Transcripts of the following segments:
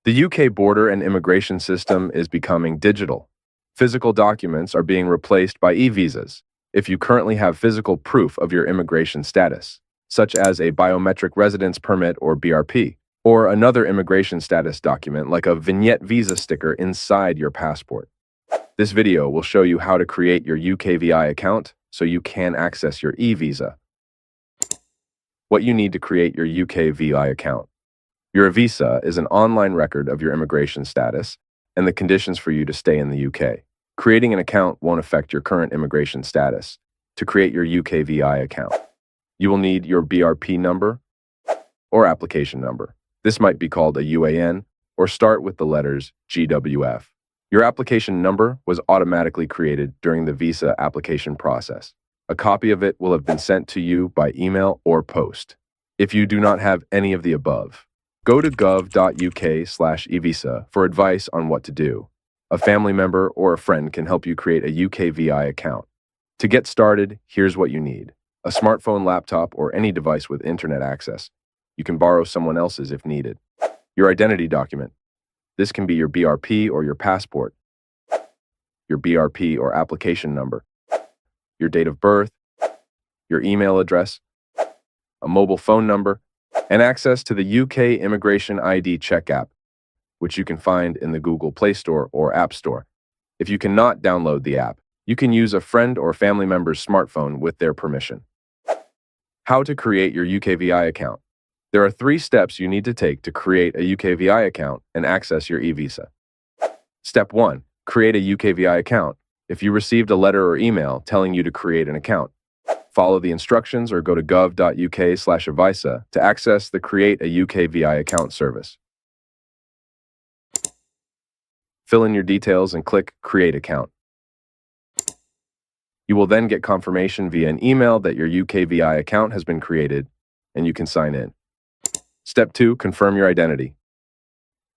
The UK border and immigration system is becoming digital. Physical documents are being replaced by e-visas if you currently have physical proof of your immigration status, such as a biometric residence permit or BRP, or another immigration status document like a vignette visa sticker inside your passport. This video will show you how to create your UKVI account so you can access your e-visa. What you need to create your UKVI account. Your eVisa is an online record of your immigration status and the conditions for you to stay in the UK. Creating an account won't affect your current immigration status. To create your UKVI account, you will need your BRP number or application number. This might be called a UAN or start with the letters GWF. Your application number was automatically created during the visa application process. A copy of it will have been sent to you by email or post. If you do not have any of the above, go to gov.uk/eVisa for advice on what to do. A family member or a friend can help you create a UKVI account. To get started, here's what you need: a smartphone, laptop, or any device with internet access. You can borrow someone else's if needed. Your identity document. This can be your BRP or your passport, your BRP or application number, your date of birth, your email address, a mobile phone number, and access to the UK Immigration ID Check app, which you can find in the Google Play Store or App Store. If you cannot download the app, you can use a friend or family member's smartphone with their permission. How to create your UKVI account. There are 3 steps you need to take to create a UKVI account and access your eVisa. Step 1. Create a UKVI account. If you received a letter or email telling you to create an account, follow the instructions or go to gov.uk/eVisa to access the Create a UKVI Account service. Fill in your details and click Create Account. You will then get confirmation via an email that your UKVI account has been created and you can sign in. Step 2. Confirm your identity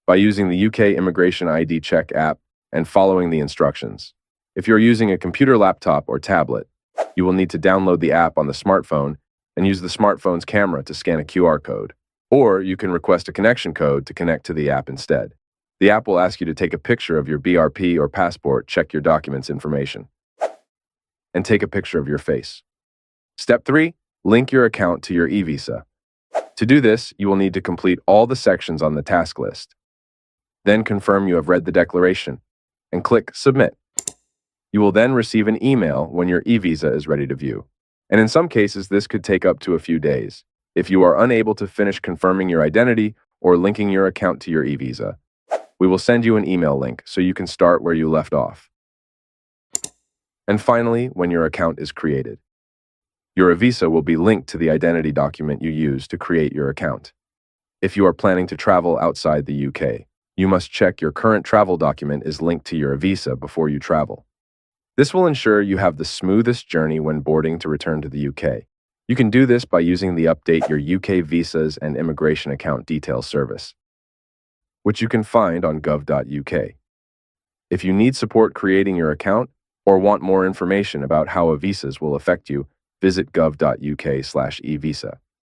by using the UK Immigration ID Check app and following the instructions. If you're using a computer, laptop, or tablet, you will need to download the app on the smartphone and use the smartphone's camera to scan a QR code. Or you can request a connection code to connect to the app instead. The app will ask you to take a picture of your BRP or passport, check your documents information, and take a picture of your face. Step 3. Link your account to your eVisa. To do this, you will need to complete all the sections on the task list. Then confirm you have read the declaration and click Submit. You will then receive an email when your eVisa is ready to view. And in some cases, this could take up to a few days. If you are unable to finish confirming your identity or linking your account to your eVisa, we will send you an email link so you can start where you left off. And finally, when your account is created, your eVisa will be linked to the identity document you use to create your account. If you are planning to travel outside the UK, you must check your current travel document is linked to your eVisa before you travel. This will ensure you have the smoothest journey when boarding to return to the UK. You can do this by using the Update Your UK Visas and Immigration Account Details service, which you can find on gov.uk. If you need support creating your account or want more information about how eVisas will affect you, visit gov.uk/eVisa.